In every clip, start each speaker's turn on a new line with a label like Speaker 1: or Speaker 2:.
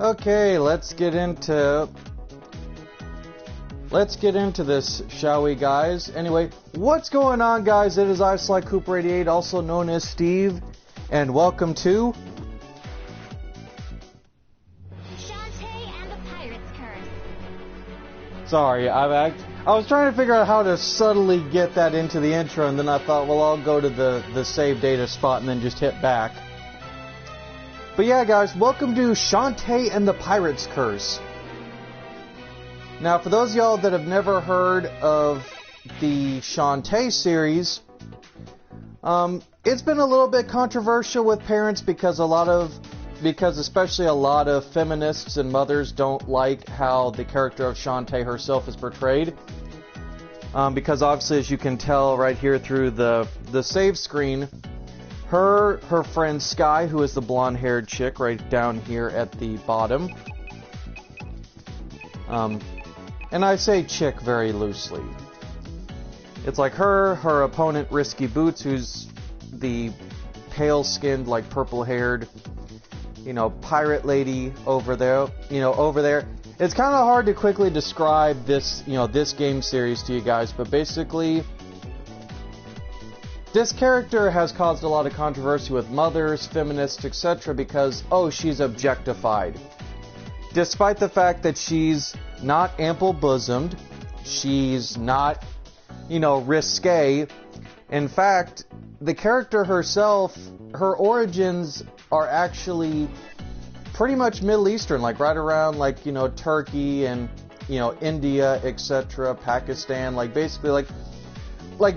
Speaker 1: Okay, let's get into this, shall we, guys? Anyway, what's going on, guys? It is I, Sly Cooper 88, also known as Steve, and welcome to
Speaker 2: Shantae and the Pirate's Curse.
Speaker 1: Sorry, I was trying to figure out how to subtly get that into the intro, and then I thought, well, I'll go to the save data spot and then just hit back. But yeah, guys, welcome to Shantae and the Pirate's Curse. Now, for those of y'all that have never heard of the Shantae series, it's been a little bit controversial with parents because especially a lot of feminists and mothers don't like how the character of Shantae herself is portrayed. Because obviously, as you can tell right here through the save screen, her friend Sky, who is the blonde-haired chick right down here at the bottom. And I say chick very loosely. It's like her opponent Risky Boots, who's the pale-skinned, like purple-haired, pirate lady over there. It's kind of hard to quickly describe this game series to you guys, but basically, this character has caused a lot of controversy with mothers, feminists, etc. because, she's objectified. Despite the fact that she's not ample-bosomed, she's not, risque. In fact, the character herself, her origins are actually pretty much Middle Eastern, like right around Turkey and India, etc., Pakistan,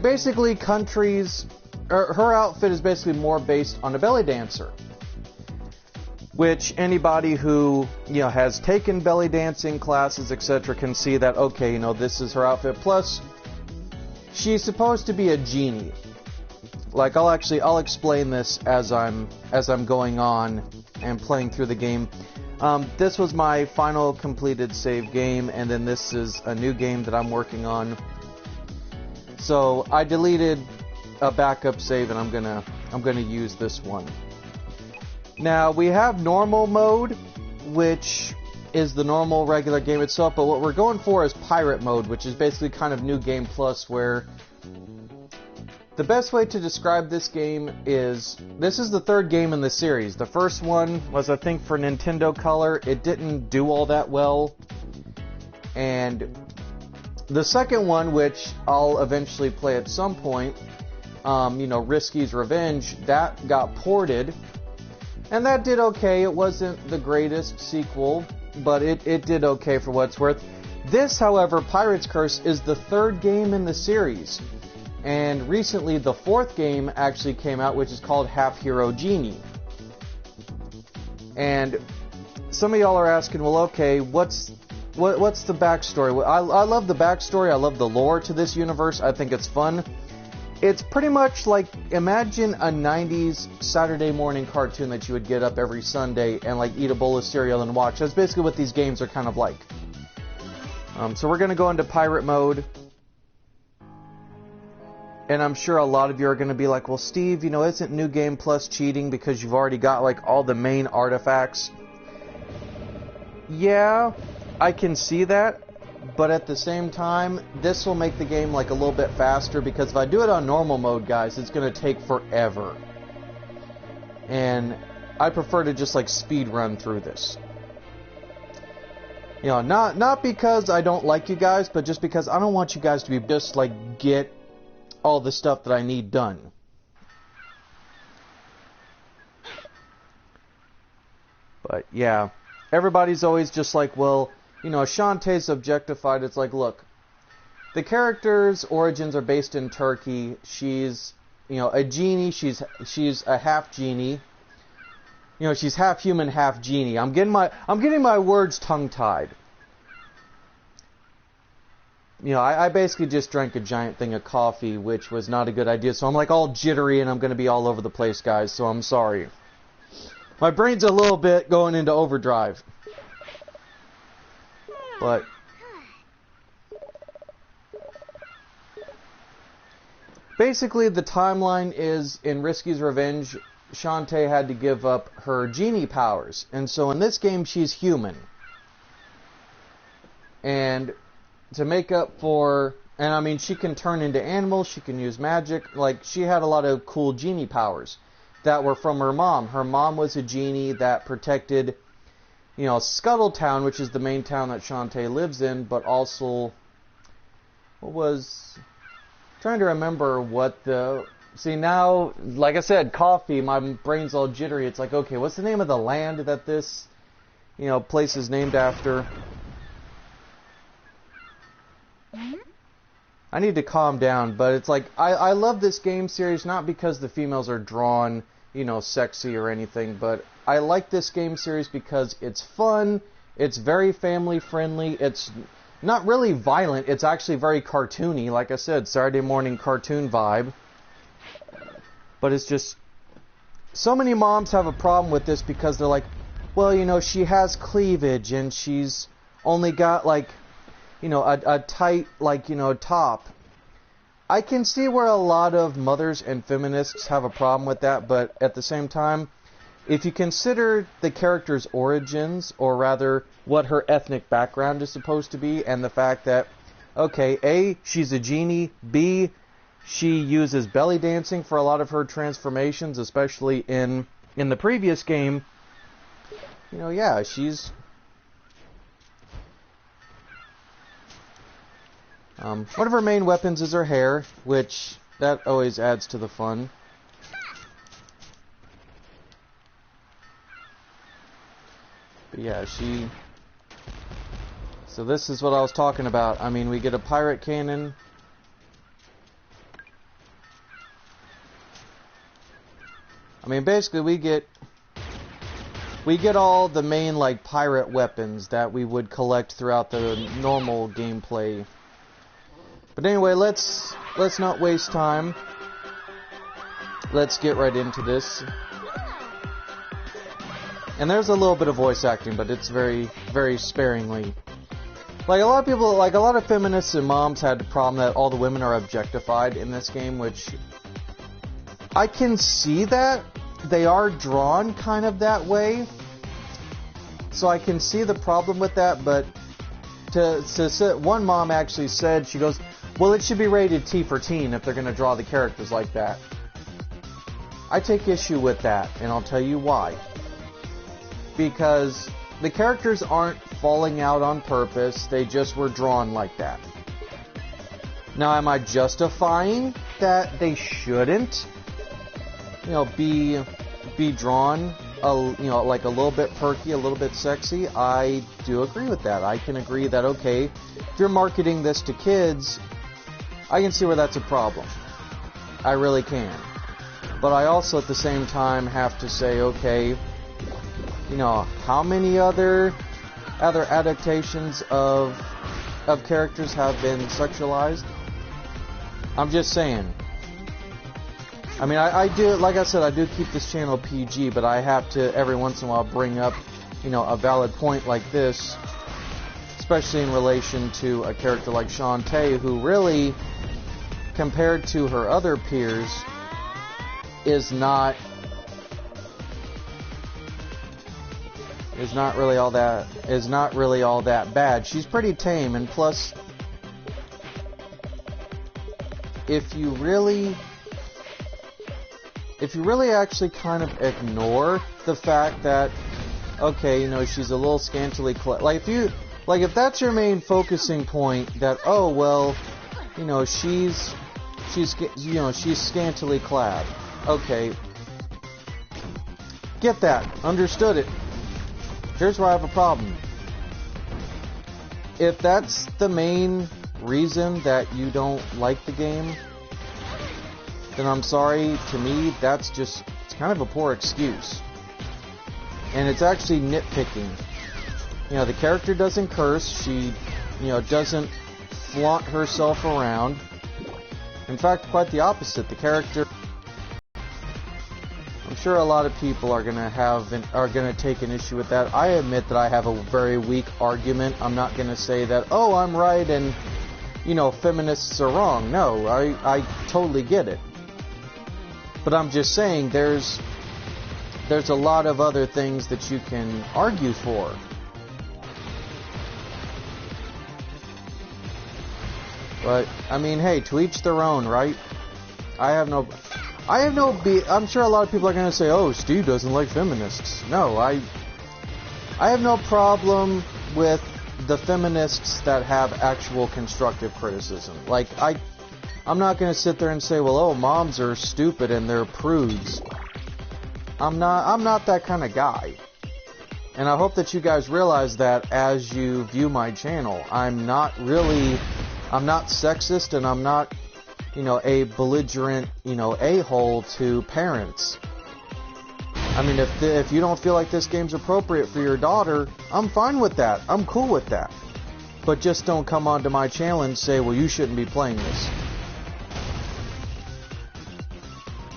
Speaker 1: basically countries. Her outfit is basically more based on a belly dancer, which anybody who has taken belly dancing classes, etc., can see that this is her outfit. Plus, she's supposed to be a genie. I'll explain this as I'm going on and playing through the game. This was my final completed save game, and then this is a new game that I'm working on. So I deleted a backup save, and I'm gonna use this one. Now we have normal mode, which is the normal regular game itself, but what we're going for is pirate mode, which is basically kind of New Game Plus, where the best way to describe this game is, this is the third game in the series. The first one was, I think, for Nintendo Color. It didn't do all that well. And the second one, which I'll eventually play at some point, Risky's Revenge, that got ported. And that did okay. It wasn't the greatest sequel, but it did okay for what it's worth. This, however, Pirate's Curse, is the third game in the series. And recently, the fourth game actually came out, which is called Half Hero Genie. And some of y'all are asking, well, okay, what's the backstory? I love the backstory. I love the lore to this universe. I think it's fun. It's pretty much like, imagine a 90s Saturday morning cartoon that you would get up every Sunday and eat a bowl of cereal and watch. That's basically what these games are kind of like. So we're going to go into pirate mode. And I'm sure a lot of you are going to be like, well, Steve, isn't New Game Plus cheating because you've already got all the main artifacts? Yeah, I can see that. But at the same time, this will make the game a little bit faster, because if I do it on normal mode, guys, it's going to take forever. And I prefer to just speed run through this. Not because I don't like you guys, but just because I don't want you guys to be just get all the stuff that I need done. But yeah, everybody's always just well, Shantae's objectified. It's look, the character's origins are based in Turkey. She's, a genie. She's a half genie. She's half human, half genie. I'm getting my words tongue-tied. I basically just drank a giant thing of coffee, which was not a good idea. So I'm all jittery, and I'm going to be all over the place, guys. So I'm sorry. My brain's a little bit going into overdrive. But basically, the timeline is, in Risky's Revenge, Shantae had to give up her genie powers. And so in this game, she's human. And to make up for... And I mean, she can turn into animals, she can use magic. Like, she had a lot of cool genie powers that were from her mom. Her mom was a genie that protected, you know, Scuttletown, which is the main town that Shantae lives in, but also... What was... Trying to remember what the... See, now, like I said, coffee, my brain's all jittery. It's like, okay, what's the name of the land that this, you know, place is named after? I need to calm down, but it's like, I love this game series, not because the females are drawn, you know, sexy or anything, but I like this game series because it's fun, it's very family friendly, it's not really violent, it's actually very cartoony, like I said, Saturday morning cartoon vibe. But it's just, so many moms have a problem with this because they're like, well, you know, she has cleavage and she's only got like, you know, a tight, like, you know, top. I can see where a lot of mothers and feminists have a problem with that, but at the same time, if you consider the character's origins, or rather what her ethnic background is supposed to be, and the fact that, okay, A, she's a genie, B, she uses belly dancing for a lot of her transformations, especially in the previous game, you know, yeah, she's... one of her main weapons is her hair, which that always adds to the fun. But yeah, she... So this is what I was talking about. I mean, we get a pirate cannon. I mean, basically we get all the main, like, pirate weapons that we would collect throughout the normal gameplay. But anyway, let's not waste time. Let's get right into this. And there's a little bit of voice acting, but it's very, very sparingly. Like, a lot of people, like, a lot of feminists and moms had the problem that all the women are objectified in this game, which I can see that. They are drawn kind of that way. So I can see the problem with that, but one mom actually said, she goes, well, it should be rated T for teen if they're going to draw the characters like that. I take issue with that, and I'll tell you why. Because the characters aren't falling out on purpose, they just were drawn like that. Now, am I justifying that they shouldn't, you know, be drawn, you know, like a little bit perky, a little bit sexy? I do agree with that. I can agree that, okay, if you're marketing this to kids, I can see where that's a problem. I really can. But I also at the same time have to say, okay, you know, how many other adaptations of characters have been sexualized? I'm just saying. I mean, I do, like I said, I do keep this channel PG, but I have to every once in a while bring up, you know, a valid point like this, especially in relation to a character like Shantae, who really, compared to her other peers, is not really all that bad. She's pretty tame, and plus, if you really actually kind of ignore the fact that, okay, you know, she's a little scantily clad, if that's your main focusing point, that, oh, well, you know, she's scantily clad. Okay. Get that. Understood it. Here's where I have a problem. If that's the main reason that you don't like the game, then I'm sorry, to me, it's kind of a poor excuse. And it's actually nitpicking. You know, the character doesn't curse, she, you know, doesn't flaunt herself around. In fact, quite the opposite. The character, I'm sure a lot of people are gonna take an issue with that. I admit that I have a very weak argument. I'm not gonna say that, oh, I'm right and, you know, feminists are wrong. No, I totally get it. But I'm just saying, there's there's a lot of other things that you can argue for. But, I mean, hey, to each their own, right? I'm sure a lot of people are going to say, oh, Steve doesn't like feminists. No, I have no problem with the feminists that have actual constructive criticism. Like, I'm not going to sit there and say, well, oh, moms are stupid and they're prudes. I'm not that kind of guy. And I hope that you guys realize that as you view my channel. I'm not sexist, and I'm not, a belligerent, a-hole to parents. I mean, if you don't feel like this game's appropriate for your daughter, I'm fine with that. I'm cool with that. But just don't come onto my channel and say, well, you shouldn't be playing this.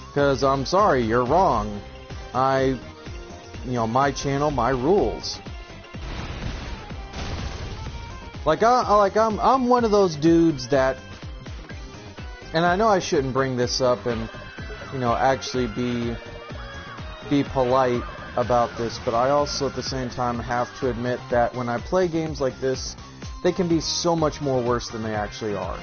Speaker 1: Because I'm sorry, you're wrong. My channel, my rules. I'm one of those dudes that, and I know I shouldn't bring this up and, actually be polite about this, but I also at the same time have to admit that when I play games like this, they can be so much more worse than they actually are.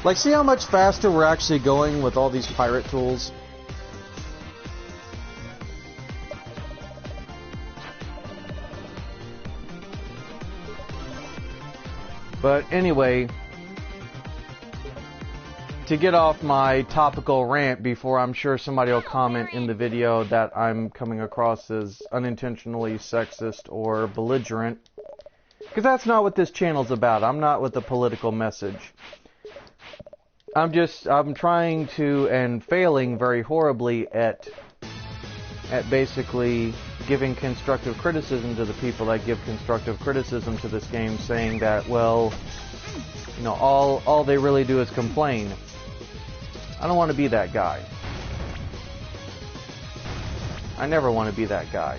Speaker 1: Like, see how much faster we're actually going with all these pirate tools? But anyway, to get off my topical rant before I'm sure somebody will comment in the video that I'm coming across as unintentionally sexist or belligerent, because that's not what this channel's about. I'm not with a political message. I'm trying to, and failing very horribly at basically giving constructive criticism to the people that give constructive criticism to this game, saying that, well, all they really do is complain. I don't want to be that guy. I never want to be that guy.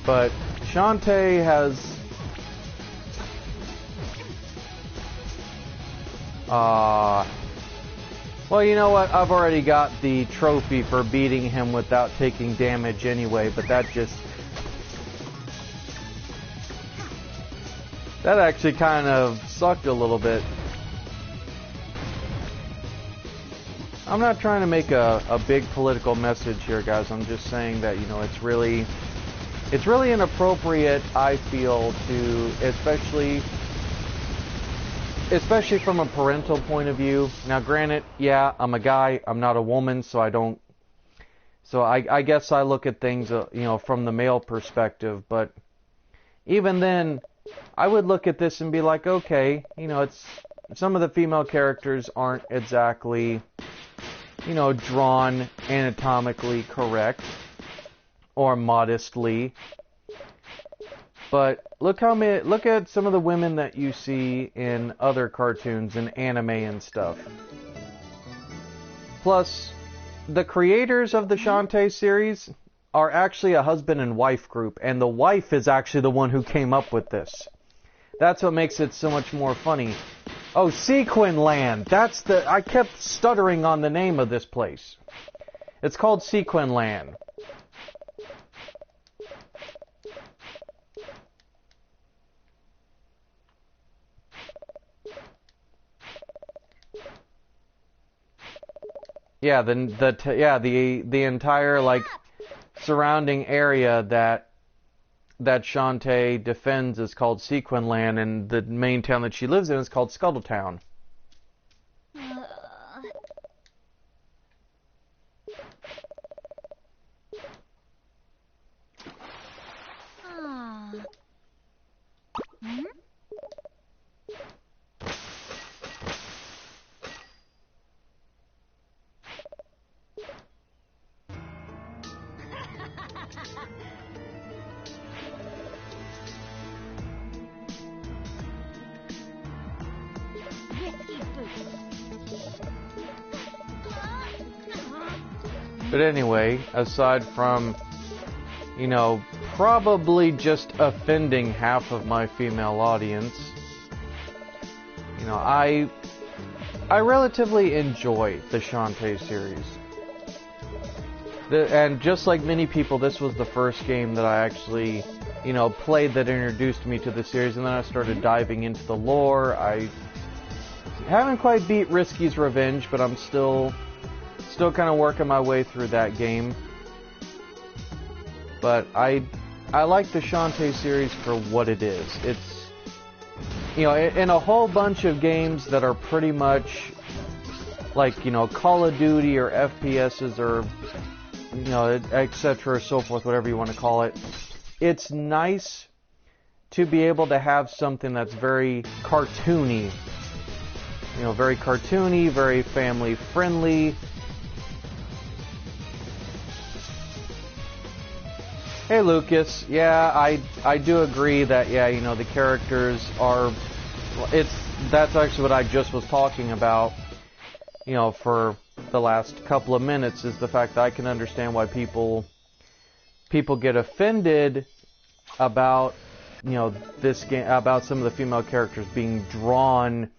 Speaker 1: But Shantae has well, you know what? I've already got the trophy for beating him without taking damage anyway, but that actually kind of sucked a little bit. I'm not trying to make a big political message here, guys. I'm just saying that, it's really inappropriate, I feel, to, especially from a parental point of view. Now, granted, yeah, I'm a guy, I'm not a woman, so I guess I look at things, from the male perspective, but even then, I would look at this and be like, okay, it's, some of the female characters aren't exactly, drawn anatomically correct, or modestly. But look at some of the women that you see in other cartoons and anime and stuff. Plus, the creators of the Shantae series are actually a husband and wife group, and the wife is actually the one who came up with this. That's what makes it so much more funny. Oh, Sequin Land. I kept stuttering on the name of this place. It's called Sequin Land. Yeah, the entire surrounding area that Shantae defends is called Sequin Land, and the main town that she lives in is called Scuttletown. But anyway, aside from, you know, probably just offending half of my female audience, you know, I relatively enjoy the Shantae series. And just like many people, this was the first game that I actually, you know, played that introduced me to the series, and then I started diving into the lore. I haven't quite beat Risky's Revenge, but I'm still kind of working my way through that game. But I like the Shantae series for what it is. It's, you know, in a whole bunch of games that are pretty much like, you know, Call of Duty or FPSs or, you know, etc. or so forth, whatever you want to call it. It's nice to be able to have something that's very cartoony. You know, very cartoony, very family friendly. Hey Lucas, yeah, I do agree that, yeah, you know, the characters are, that's actually what I just was talking about, you know, for the last couple of minutes, is the fact that I can understand why people get offended about, you know, this game, about some of the female characters being drawn,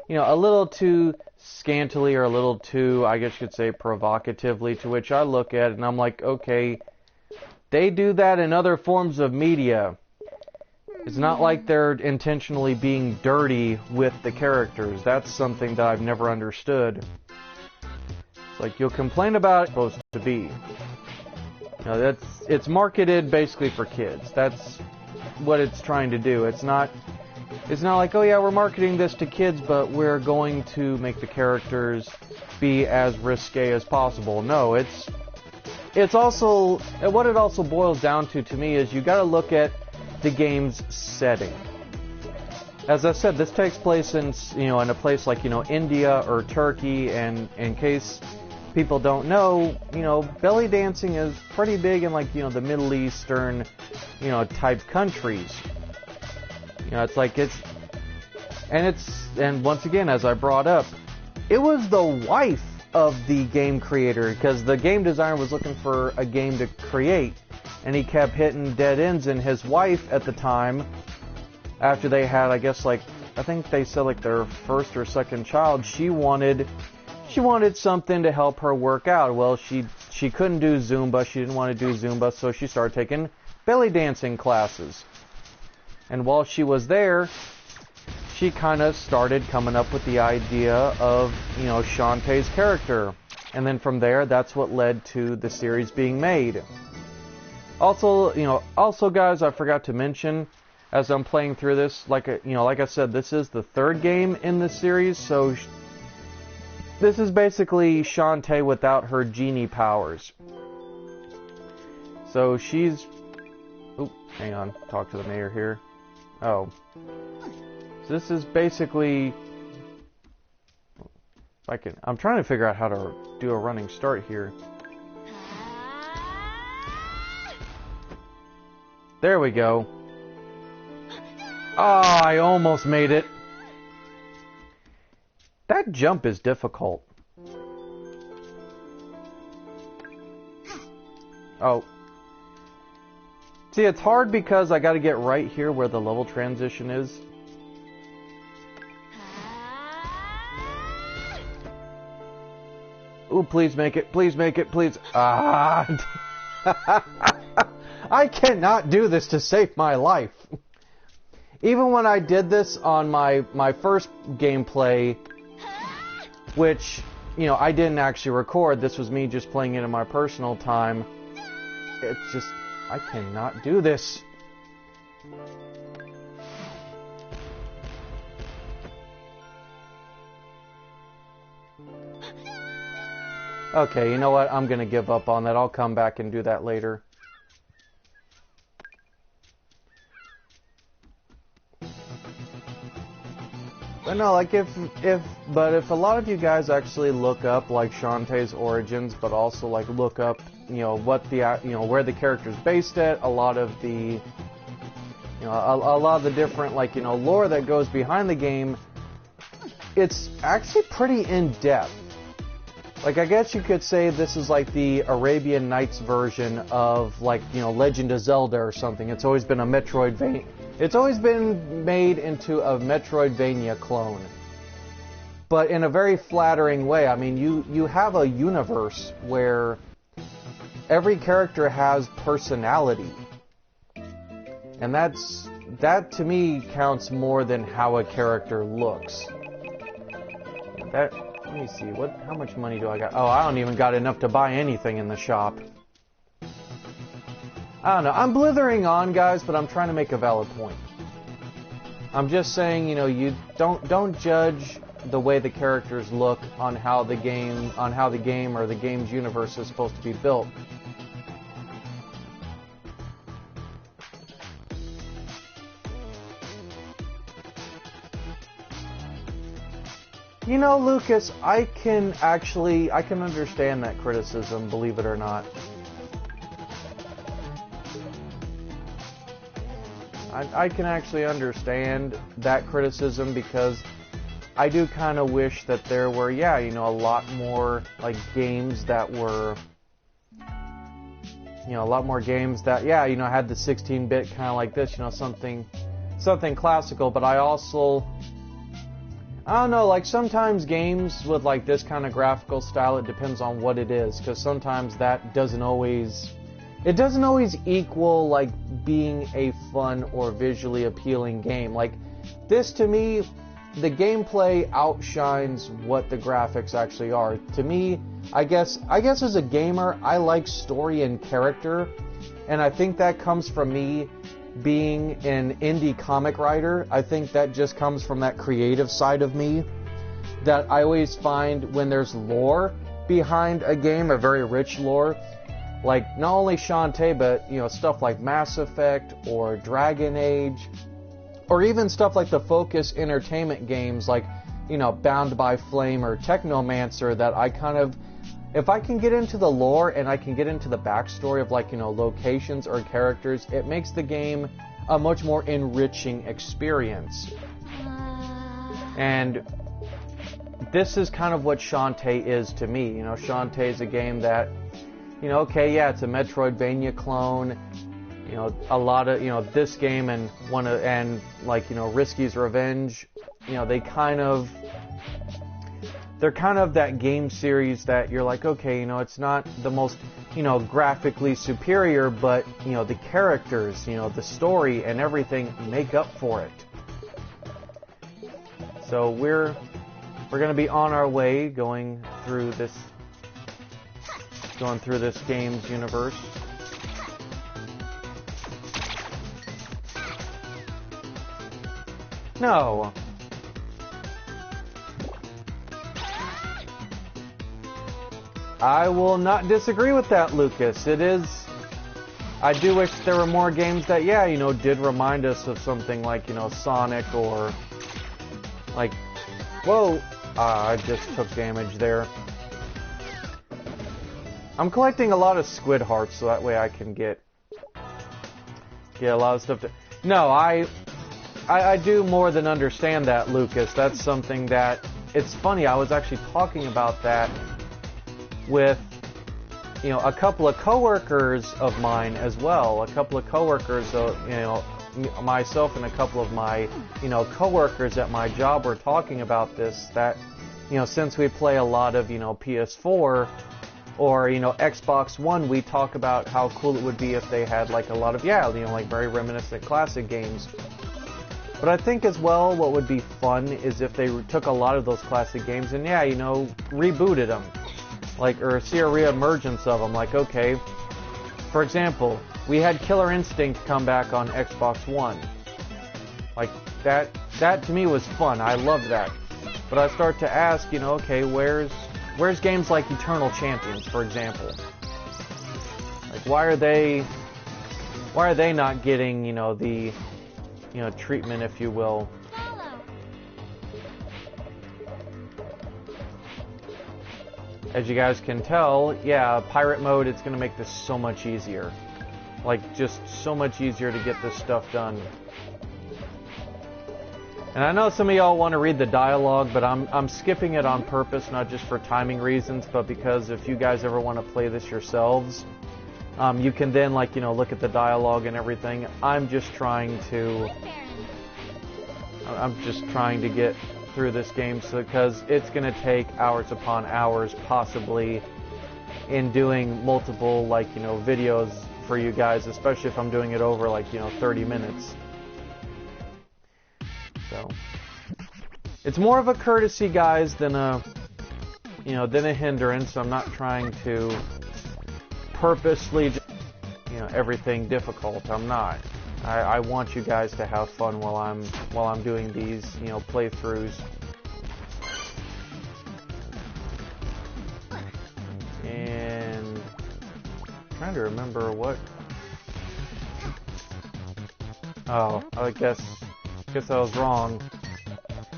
Speaker 1: you know, a little too scantily or a little too, I guess you could say, provocatively, to which I look at it and I'm like, okay, they do that in other forms of media. It's not like they're intentionally being dirty with the characters. That's something that I've never understood. It's like, you'll complain about it, it's supposed to be. You know, it's marketed basically for kids. That's what it's trying to do. It's not like, oh yeah, we're marketing this to kids, but we're going to make the characters be as risque as possible. No, it's also, what it also boils down to me, is you got to look at the game's setting. As I said, this takes place in, you know, in a place like, you know, India or Turkey, and in case people don't know, you know, belly dancing is pretty big in, like, you know, the Middle Eastern, you know, type countries. You know, it's like, and once again, as I brought up, it was the wife of the game creator, because the game designer was looking for a game to create, and he kept hitting dead ends, and his wife at the time, after they had, I guess, like, I think they said like their first or second child, she wanted something to help her work out. Well, she couldn't do Zumba, she didn't want to do Zumba, so she started taking belly dancing classes. And while she was there, she kind of started coming up with the idea of, you know, Shantae's character. And then from there, that's what led to the series being made. Also, you know, guys, I forgot to mention, as I'm playing through this, like I said, this is the third game in the series, so this is basically Shantae without her genie powers. So she's, oop, hang on, talk to the mayor here. Oh. So this is basically, I'm trying to figure out how to do a running start here. There we go. Oh, I almost made it. That jump is difficult. Oh. See, it's hard because I gotta get right here where the level transition is. Ooh, please make it, please make it, please. Ah. I cannot do this to save my life. Even when I did this on my first gameplay, which, you know, I didn't actually record, this was me just playing it in my personal time, it's just, I cannot do this. Okay, you know what? I'm gonna give up on that. I'll come back and do that later. But no, like if a lot of you guys actually look up like Shantae's origins, but also like look up, you know, what the, you know, where the character's based at, a lot of the, you know, a lot of the different, like, you know, lore that goes behind the game, it's actually pretty in depth. Like, I guess you could say this is like the Arabian Nights version of, like, you know, Legend of Zelda or something. It's always been a Metroidvania. It's always been made into a Metroidvania clone. But in a very flattering way. I mean, you have a universe where every character has personality. And that to me counts more than how a character looks. Let me see, how much money do I got? Oh, I don't even got enough to buy anything in the shop. I don't know. I'm blithering on, guys, but I'm trying to make a valid point. I'm just saying, you know, you don't judge the way the characters look on how the game or the game's universe is supposed to be built. You know, Lucas, I can understand that criticism, believe it or not. I can actually understand that criticism because I do kind of wish that there were, yeah, you know, a lot more, like, games that were, you know, a lot more games that, yeah, you know, had the 16-bit kind of like this, you know, something classical, but I don't know, like, sometimes games with, like, this kind of graphical style, it depends on what it is, because sometimes that doesn't always equal, like, being a fun or visually appealing game. Like, this, to me, the gameplay outshines what the graphics actually are. To me, I guess as a gamer, I like story and character, and I think that comes from me being an indie comic writer. I think that just comes from that creative side of me, that I always find when there's lore behind a game, a very rich lore, like not only Shantae, but, you know, stuff like Mass Effect or Dragon Age, or even stuff like the Focus Entertainment games like, you know, Bound by Flame or Technomancer, that I kind of, if I can get into the lore and I can get into the backstory of, like, you know, locations or characters, it makes the game a much more enriching experience. And this is kind of what Shantae is to me. You know, Shantae is a game that, you know, okay, yeah, it's a Metroidvania clone. You know, a lot of, you know, this game and like, you know, Risky's Revenge, you know, they're kind of that game series that you're like, okay, you know, it's not the most, you know, graphically superior, but, you know, the characters, you know, the story and everything make up for it. So we're going to be on our way going through this game's universe. No. I will not disagree with that, Lucas. It is... I do wish there were more games that, yeah, you know, did remind us of something like, you know, Sonic or... like... Whoa! I just took damage there. I'm collecting a lot of squid hearts, so that way I can get a lot of stuff to... No, I do more than understand that, Lucas. That's something that... It's funny, I was actually talking about that with, you know, a couple of coworkers of mine as well. A couple of coworkers, you know, myself and a couple of my, you know, coworkers at my job were talking about this, that, you know, since we play a lot of, you know, PS4 or, you know, Xbox One, we talk about how cool it would be if they had, like, a lot of, yeah, you know, like, very reminiscent classic games. But I think as well, what would be fun is if they took a lot of those classic games and, yeah, you know, rebooted them. Like, or see a re-emergence of them. Like, okay, for example, we had Killer Instinct come back on Xbox One. Like, that to me was fun. I loved that. But I start to ask, you know, okay, where's games like Eternal Champions, for example? Like, why are they not getting, you know, the, you know, treatment, if you will? As you guys can tell, yeah, pirate mode, it's going to make this so much easier. Like, just so much easier to get this stuff done. And I know some of y'all want to read the dialogue, but I'm skipping it on purpose, not just for timing reasons, but because if you guys ever want to play this yourselves, you can then, like, you know, look at the dialogue and everything. I'm just trying to get through this game, because it's going to take hours upon hours, possibly, in doing multiple, like, you know, videos for you guys, especially if I'm doing it over, like, you know, 30 minutes. So it's more of a courtesy, guys, than a hindrance. I'm not trying to purposely, you know, everything difficult. I'm not. I want you guys to have fun while I'm doing these, you know, playthroughs. And I'm trying to remember what. Oh, I guess I was wrong.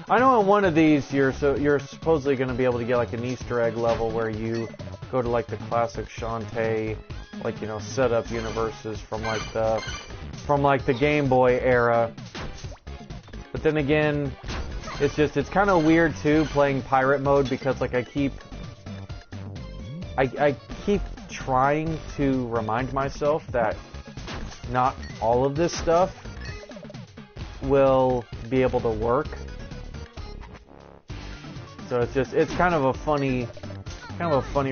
Speaker 1: I know in one of these you're supposedly going to be able to get like an Easter egg level where you go to like the classic Shantae, like, you know, setup universes from like the Game Boy era. But then again, it's kind of weird too playing pirate mode, because like I keep trying to remind myself that not all of this stuff will be able to work. So it's kind of a funny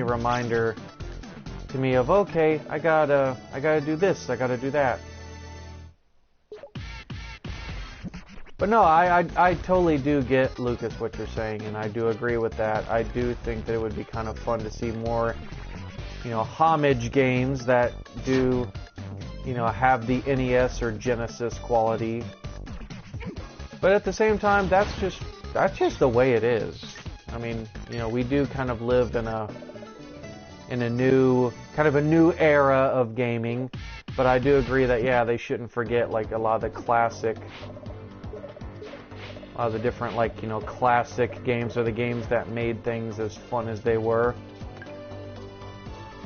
Speaker 1: reminder to me of, okay, I gotta do this, I gotta do that. But no, I totally do get, Lucas, what you're saying, and I do agree with that. I do think that it would be kind of fun to see more, you know, homage games that do, you know, have the NES or Genesis quality. But at the same time, that's just the way it is. I mean, you know, we do kind of live in a new era of gaming, but I do agree that, yeah, they shouldn't forget like a lot of the different, like, you know, classic games, or the games that made things as fun as they were.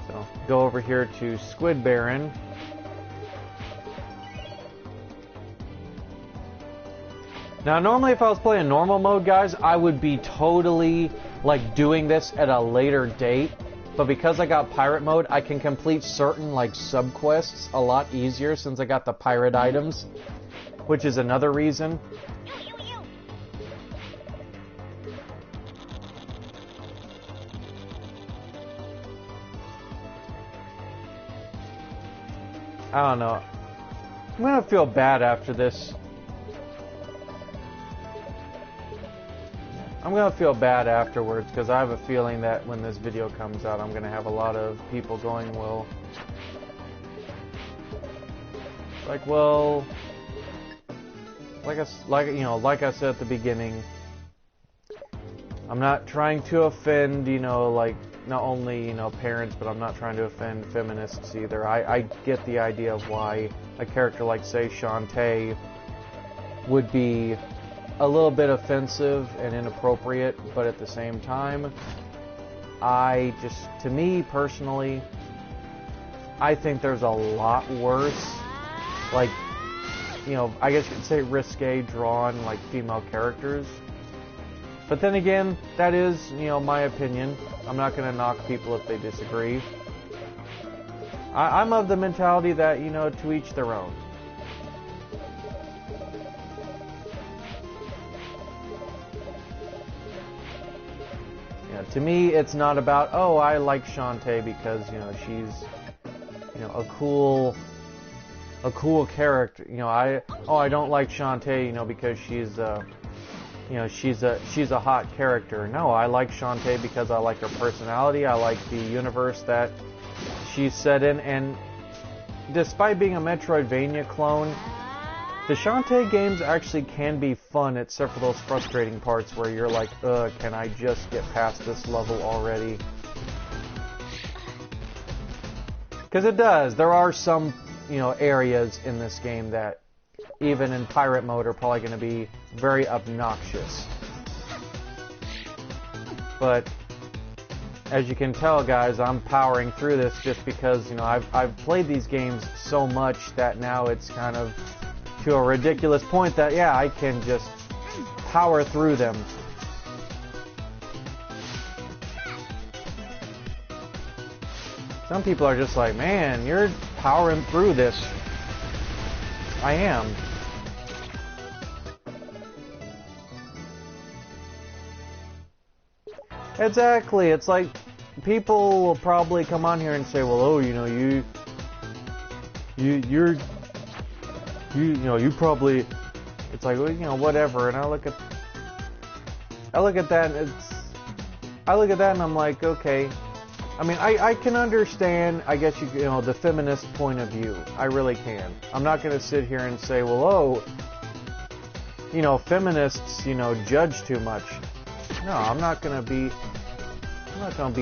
Speaker 1: So go over here to Squid Baron. Now, normally if I was playing normal mode, guys, I would be totally, like, doing this at a later date. But because I got pirate mode, I can complete certain, like, sub-quests a lot easier since I got the pirate items, which is another reason. I don't know. I'm gonna feel bad after this. I'm going to feel bad afterwards, because I have a feeling that when this video comes out, I'm going to have a lot of people going, well, like I said at the beginning, I'm not trying to offend, you know, like, not only, you know, parents, but I'm not trying to offend feminists either. I get the idea of why a character like, say, Shantae would be a little bit offensive and inappropriate, but at the same time, to me personally, I think there's a lot worse, like, you know, I guess you could say risque drawn, like, female characters. But then again, that is, you know, my opinion. I'm not going to knock people if they disagree. I'm of the mentality that, you know, to each their own. To me, it's not about, oh, I like Shantae because, you know, she's, you know, a cool character. You know, I don't like Shantae, you know, because she's you know, she's a hot character. No, I like Shantae because I like her personality. I like the universe that she's set in, and despite being a Metroidvania clone, the Shantae games actually can be fun, except for those frustrating parts where you're like, ugh, can I just get past this level already? Because it does. There are some, you know, areas in this game that, even in pirate mode, are probably going to be very obnoxious. But as you can tell, guys, I'm powering through this just because, you know, I've played these games so much that now it's kind of to a ridiculous point that, yeah, I can just power through them. Some people are just like, man, you're powering through this. I am. Exactly. It's like people will probably come on here and say, well, oh, you know, you probably, it's like, well, you know, whatever. And I look at that and I'm like, okay. I mean, I can understand, I guess you know, the feminist point of view. I really can. I'm not going to sit here and say, well, oh, you know, feminists, you know, judge too much. No, I'm not going to be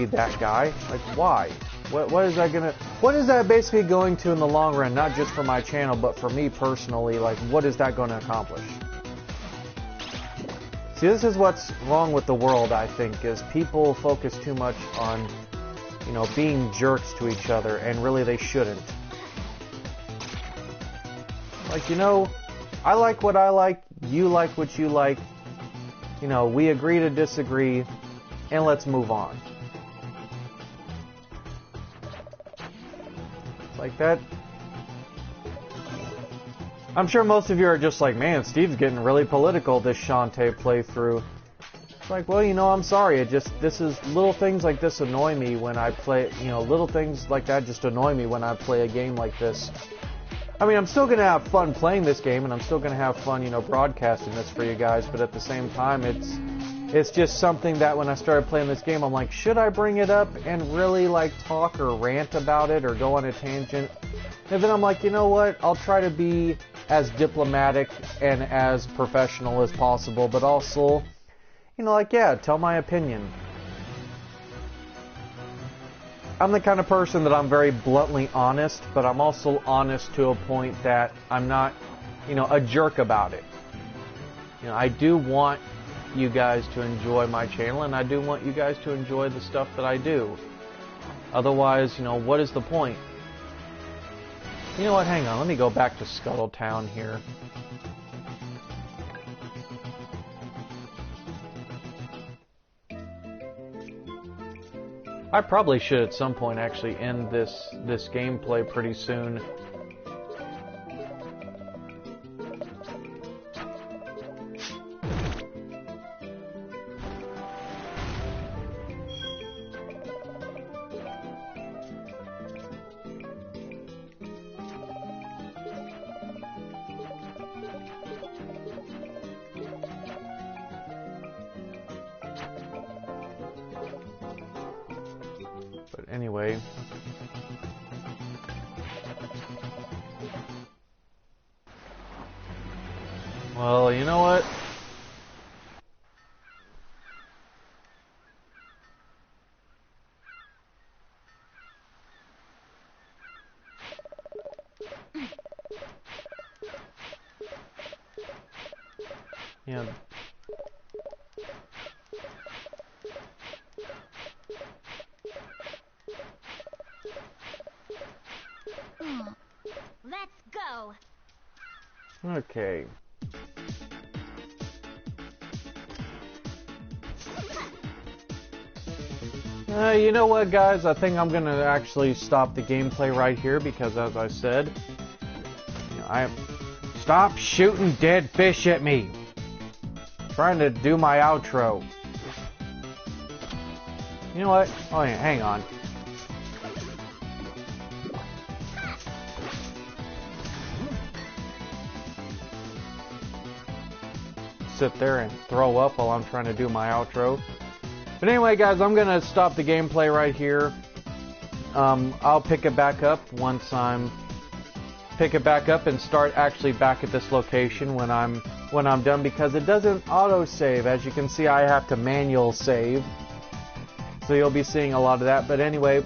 Speaker 1: that guy. Like, why? What is that basically going to in the long run? Not just for my channel, but for me personally. Like, what is that going to accomplish? See, this is what's wrong with the world, I think, is people focus too much on, you know, being jerks to each other, and really they shouldn't. Like, you know, I like what I like, you like what you like, you know, we agree to disagree, and let's move on. Like that. I'm sure most of you are just like, man, Steve's getting really political this Shantae playthrough. It's like, well, you know, I'm sorry. This is little things like this annoy me when I play, you know, little things like that just annoy me when I play a game like this. I mean, I'm still going to have fun playing this game, and I'm still going to have fun, you know, broadcasting this for you guys, but at the same time, it's just something that when I started playing this game, I'm like, should I bring it up and really, like, talk or rant about it or go on a tangent? And then I'm like, you know what? I'll try to be as diplomatic and as professional as possible, but also, you know, like, yeah, tell my opinion. I'm the kind of person that I'm very bluntly honest, but I'm also honest to a point that I'm not, you know, a jerk about it. You know, I do want you guys to enjoy my channel, and I do want you guys to enjoy the stuff that I do. Otherwise, you know, what is the point? You know what, hang on, let me go back to Scuttletown here. I probably should at some point actually end this gameplay pretty soon. But anyway, well, you know what? Yeah.
Speaker 2: Let's go.
Speaker 1: Okay. You know what, guys? I think I'm going to actually stop the gameplay right here because, as I said, you know, stop shooting dead fish at me. I'm trying to do my outro. You know what? Oh, yeah, hang on. Sit there and throw up while I'm trying to do my outro. But anyway, guys, I'm going to stop the gameplay right here. I'll pick it back up once pick it back up and start actually back at this location when I'm done, because it doesn't auto-save. As you can see, I have to manual save. So you'll be seeing a lot of that. But anyway,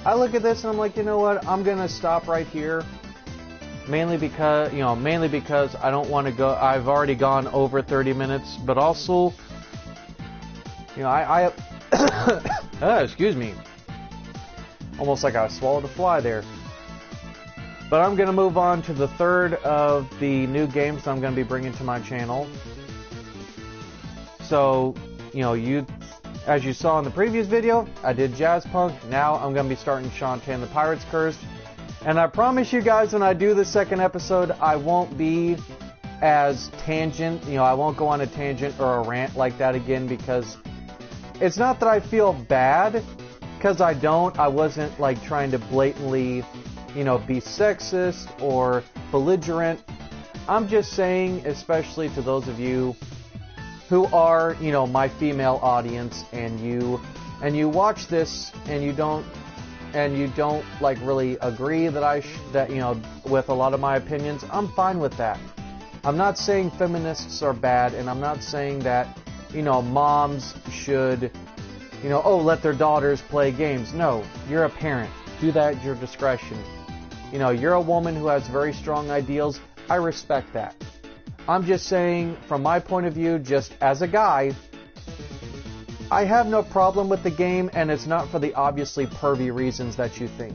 Speaker 1: I look at this and I'm like, you know what? I'm going to stop right here. Mainly because I don't want to go. I've already gone over 30 minutes, but also, you know, excuse me. Almost like I swallowed a fly there. But I'm going to move on to the third of the new games I'm going to be bringing to my channel. So, as you saw in the previous video, I did Jazz Punk. Now I'm going to be starting Shantae and the Pirate's Curse. And I promise you guys, when I do the second episode, I won't be as tangent. I won't go on a tangent or a rant like that again, because it's not that I feel bad, because I don't. I wasn't like trying to blatantly, be sexist or belligerent. I'm just saying, especially to those of you who are, my female audience, and you watch this and you don't like really agree that with a lot of my opinions, I'm fine with that. I'm not saying feminists are bad, and I'm not saying that, moms should, let their daughters play games. No, you're a parent. Do that at your discretion. You're a woman who has very strong ideals. I respect that. I'm just saying, from my point of view, just as a guy, I have no problem with the game, and it's not for the obviously pervy reasons that you think.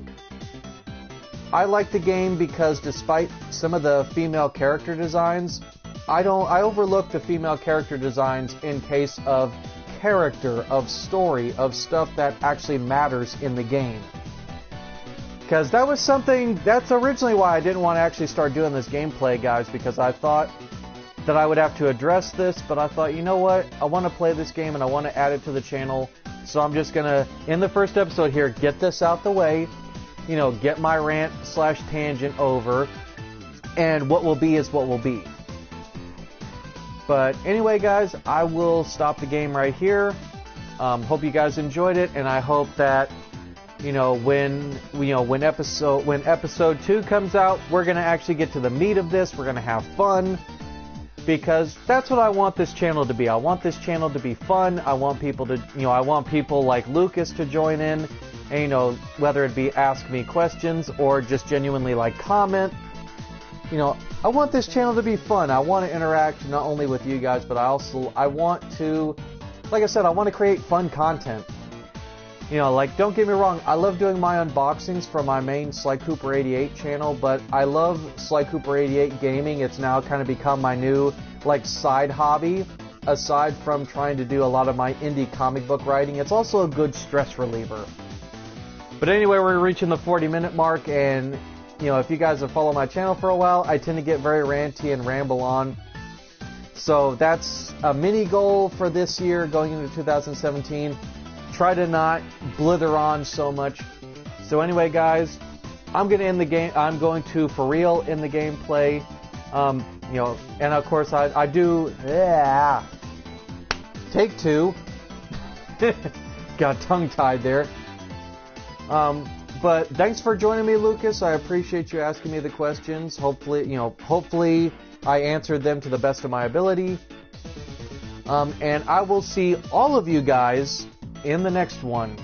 Speaker 1: I like the game because despite some of the female character designs, I overlook the female character designs in case of character, of story, of stuff that actually matters in the game. Because that's originally why I didn't want to actually start doing this gameplay, guys, because I thought that I would have to address this, but I thought, you know what, I want to play this game and I want to add it to the channel, so I'm just going to, in the first episode here, get this out the way, get my rant/tangent over, and what will be is what will be. But anyway, guys, I will stop the game right here. Hope you guys enjoyed it, and I hope that when episode 2 comes out, we're gonna actually get to the meat of this. We're gonna have fun, because that's what I want this channel to be. I want this channel to be fun. I want people to, I want people like Lucas to join in, and whether it be ask me questions or just genuinely like comment. I want this channel to be fun. I want to interact not only with you guys, but I want to, like I said, I want to create fun content. Don't get me wrong, I love doing my unboxings for my main Sly Cooper 88 channel, but I love Sly Cooper 88 gaming. It's now kind of become my new, side hobby, aside from trying to do a lot of my indie comic book writing. It's also a good stress reliever. But anyway, we're reaching the 40-minute mark, and, if you guys have followed my channel for a while, I tend to get very ranty and ramble on. So that's a mini goal for this year, going into 2017. Try to not blither on so much. So anyway, guys, I'm going to end the game. I'm going to, for real, end the gameplay. And of course, I do... Yeah. Take 2. Got tongue-tied there. But thanks for joining me, Lucas. I appreciate you asking me the questions. Hopefully I answered them to the best of my ability. And I will see all of you guys in the next one.